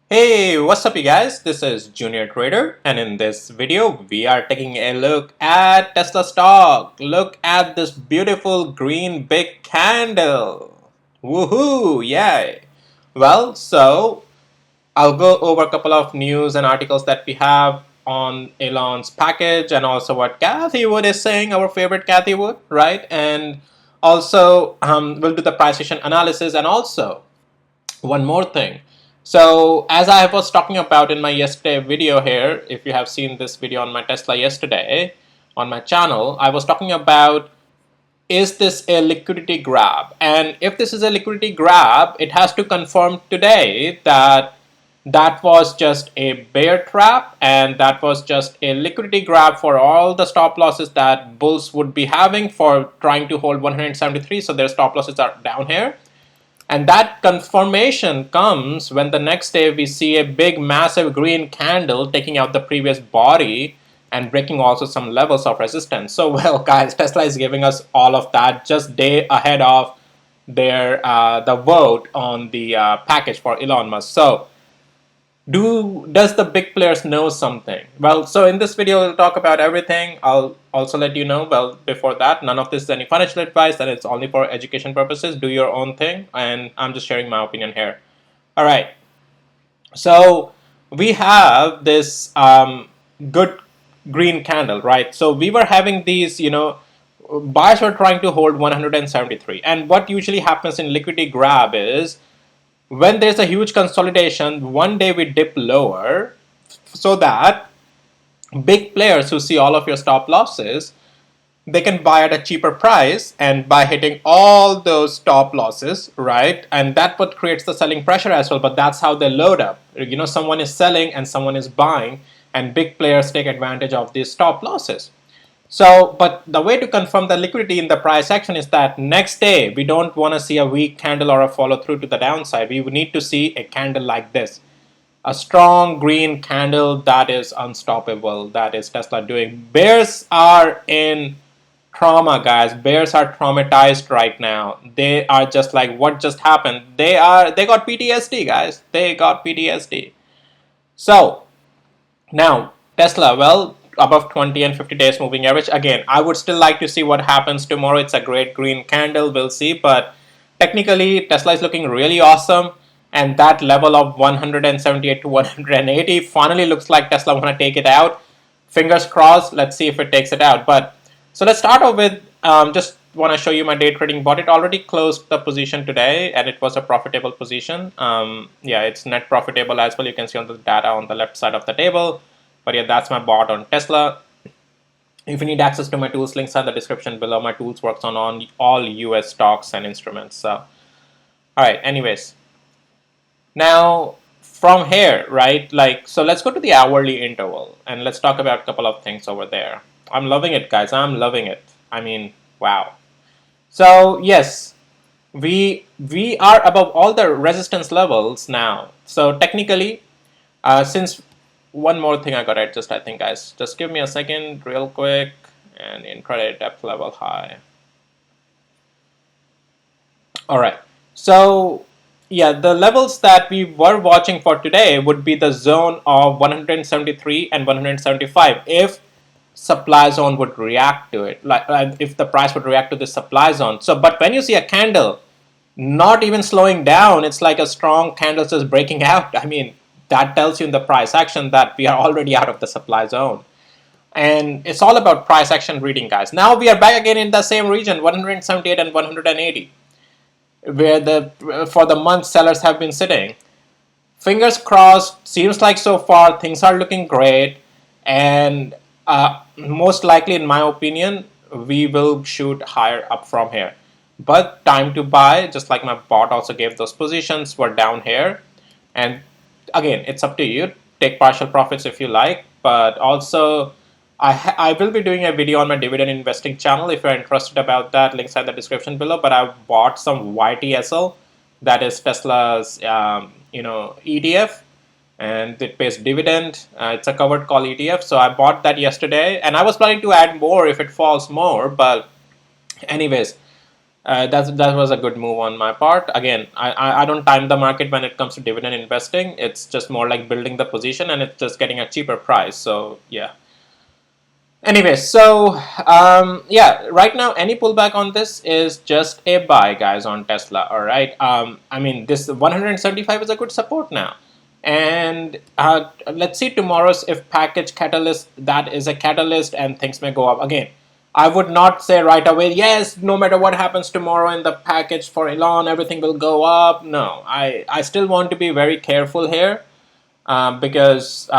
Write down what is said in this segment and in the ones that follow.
Hey, what's up you guys? This is Junior Trader, and in this video we are taking a look at Tesla stock. Look at this beautiful green big candle. Woohoo, yay. Well, I'll go over a couple of news and articles that we have on Elon's package and also what Kathy Wood is saying, our favorite Kathy Wood, right? And also we'll do the price action analysis and also one more thing. So as I was talking about in my yesterday video here, if you have seen this video on my Tesla yesterday on my channel, I was talking about, is this a liquidity grab? And if this is a liquidity grab, it has to confirm today that that was just a bear trap and that was just a liquidity grab for all the stop losses that bulls would be having for trying to hold 173. So their stop losses are down here. And that confirmation comes when the next day we see a big massive green candle taking out the previous body and breaking also some levels of resistance. So well guys, Tesla is giving us all of that just day ahead of their the vote on the package for Elon Musk. So does the big players know something? Well, so in this video we'll talk about everything. I'll also let you know, well, before that, none of this is any financial advice, and it's only for education purposes. Do your own thing, and I'm just sharing my opinion here. All right, so we have this good green candle, right? So we were having these, buyers were trying to hold 173, and what usually happens in liquidity grab is when there's a huge consolidation, one day we dip lower so that big players who see all of your stop losses, they can buy at a cheaper price, and by hitting all those stop losses, right? And that what creates the selling pressure as well, but that's how they load up. Someone is selling and someone is buying, and big players take advantage of these stop losses. So, but the way to confirm the liquidity in the price action is that next day we don't want to see a weak candle or a follow through to the downside. We need to see a candle like this, a strong green candle that is unstoppable. That is Tesla doing. Bears are in trauma, guys. Bears are traumatized right now. They are just like, what just happened? They got PTSD, guys. They got PTSD. So now, Tesla, well, above 20 and 50 days moving average. Again, I would still like to see what happens tomorrow. It's a great green candle. We'll see. But technically, Tesla is looking really awesome. And that level of 178 to 180 finally looks like Tesla want to take it out. Fingers crossed. Let's see if it takes it out. But so let's start off with just want to show you my day trading bot. It already closed the position today, and it was a profitable position. Yeah, it's net profitable as well. You can see on the data on the left side of the table. But yeah, that's my bot on Tesla. If you need access to my tools, links are in the description below. My tools works on all US stocks and instruments. So, all right. Anyways, now from here, right? So let's go to the hourly interval and let's talk about a couple of things over there. I'm loving it, guys. I'm loving it. I mean, wow. So yes, we are above all the resistance levels now. So technically, since one more thing I gotta adjust, I think, guys. Just give me a second, real quick, and intraday depth level high. All right. So yeah, the levels that we were watching for today would be the zone of 173 and 175 if supply zone would react to it, like if the price would react to the supply zone. So, but when you see a candle not even slowing down, it's like a strong candle just breaking out. I mean, that tells you in the price action that we are already out of the supply zone. And it's all about price action reading, guys. Now we are back again in the same region, 178 and 180, where for the month sellers have been sitting. Fingers crossed. Seems like so far things are looking great, and most likely, in my opinion, we will shoot higher up from here. But time to buy, just like my bot also gave those positions, were down here. And again, it's up to you. Take partial profits if you like, but also I will be doing a video on my dividend investing channel if you're interested about that. Links are in the description below. But I bought some YTSL, that is Tesla's ETF, and it pays dividend. It's a covered call ETF, so I bought that yesterday, and I was planning to add more if it falls more. But anyways, that was a good move on my part. Again, I don't time the market when it comes to dividend investing. It's just more like building the position, and it's just getting a cheaper price. So yeah. Anyway, so yeah, right now any pullback on this is just a buy, guys, on Tesla. All right. I mean, this 175 is a good support now, and let's see tomorrow's if package catalyst, that is a catalyst, and things may go up again. I would not say right away, yes, no matter what happens tomorrow in the package for Elon, everything will go up. No, I still want to be very careful here, because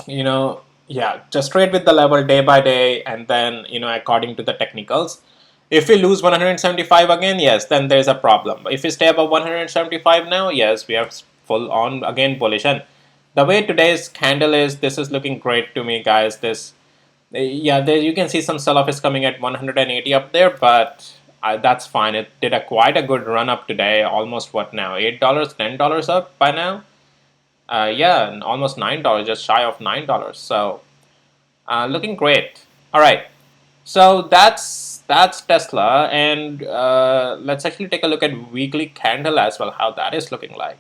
you know, yeah, just trade with the level day by day, and then, you know, according to the technicals. If we lose 175 again, yes, then there's a problem. If we stay above 175 now, yes, we are full on again bullish. And the way today's candle is, this is looking great to me, guys. This, yeah, there you can see some sell-off is coming at 180 up there, but that's fine. It did quite a good run up today. Almost what now? $8, $10 up by now. Yeah, almost $9, just shy of $9. So looking great. All right, so that's Tesla, and let's actually take a look at weekly candle as well, how that is looking like.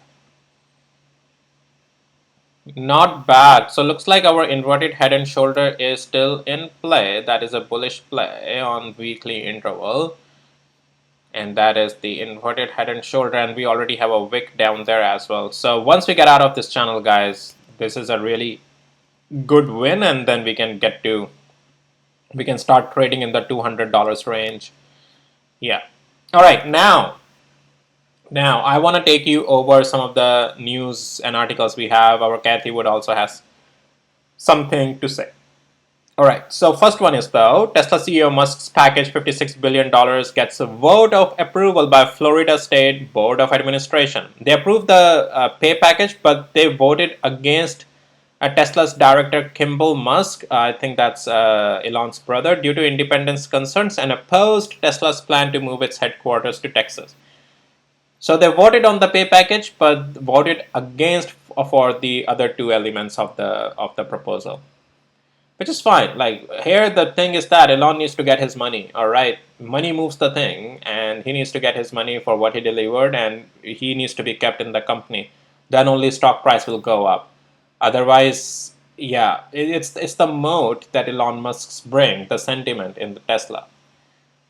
Not bad. So looks like our inverted head and shoulder is still in play. That is a bullish play on weekly interval. And that is the inverted head and shoulder, and we already have a wick down there as well. So once we get out of this channel, guys, this is a really good win, and then we can start trading in the $200 range. Yeah. All right, now I want to take you over some of the news and articles we have. Our Kathy Wood also has something to say. All right, so first one is, though, Tesla CEO Musk's package $56 billion gets a vote of approval by Florida State Board of Administration. They approved the pay package, but they voted against Tesla's director Kimball Musk, I think that's Elon's brother, due to independence concerns, and opposed Tesla's plan to move its headquarters to Texas. So they voted on the pay package, but voted against for the other two elements of the proposal, which is fine. Like, here the thing is that Elon needs to get his money. All right, money moves the thing, and he needs to get his money for what he delivered, and he needs to be kept in the company. Then only stock price will go up. Otherwise, yeah, it's the moat that Elon Musk's bring, the sentiment in the Tesla.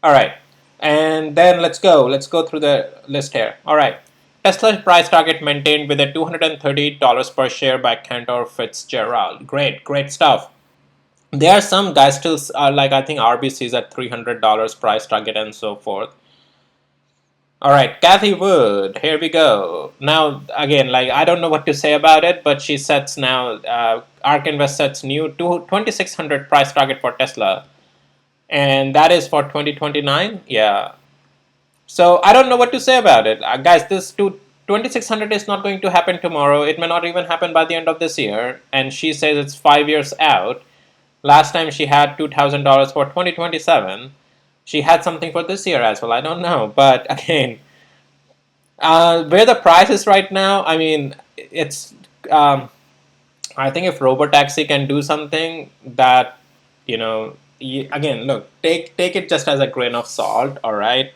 All right, and then let's go through the list here. All right, Tesla's price target maintained with a $230 per share by Cantor Fitzgerald. Great stuff. There are some guys still like, I think RBC's at $300 price target and so forth. All right, Kathy Wood, here we go. Now, again, like, I don't know what to say about it, but she sets now, ARK Invest sets new 2600 price target for Tesla. And that is for 2029, yeah. So I don't know what to say about it. Guys, this 2600 is not going to happen tomorrow. It may not even happen by the end of this year. And she says it's 5 years out. Last time she had $2,000 for 2027. She had something for this year as well. I don't know. But again, where the price is right now, I mean, it's, I think if Robotaxi can do something that, you know, again, look, take it just as a grain of salt, all right?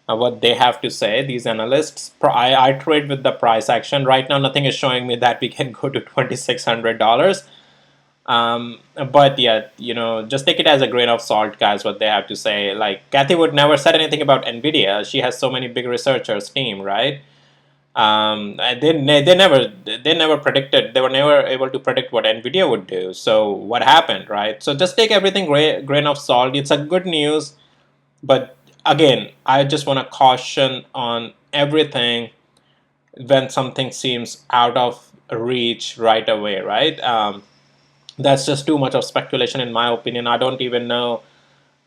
What they have to say, these analysts. I trade with the price action. Right now, nothing is showing me that we can go to $2,600. But yeah, you know, just take it as a grain of salt, guys, what they have to say. Like, Kathy Wood never said anything about NVIDIA. She has so many big researchers team, right? They never predicted, they were never able to predict what NVIDIA would do. So what happened, right? So just take everything grain of salt. It's a good news, but again, I just want to caution on everything when something seems out of reach right away, right? That's just too much of speculation, in my opinion. I don't even know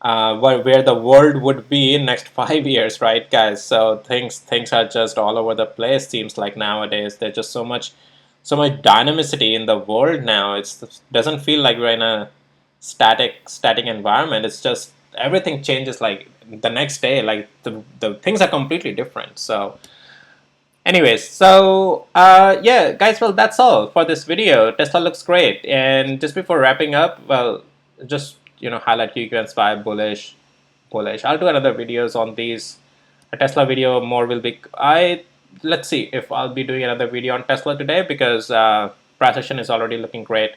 where the world would be in next 5 years, right, guys? So things are just all over the place. Seems like nowadays there's just so much dynamicity in the world now. It doesn't feel like we're in a static environment. It's just everything changes like the next day. Like the things are completely different. So anyways, so yeah, guys, well, that's all for this video. Tesla looks great. And just before wrapping up, well, just, you know, highlight QQN SPY bullish, bullish. I'll do another videos on these. A Tesla video more will be. Let's see if I'll be doing another video on Tesla today, because price action is already looking great.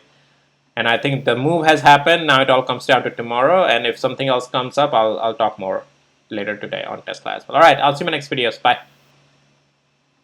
And I think the move has happened. Now it all comes down to tomorrow. And if something else comes up, I'll talk more later today on Tesla as well. All right, I'll see you in my next videos. Bye.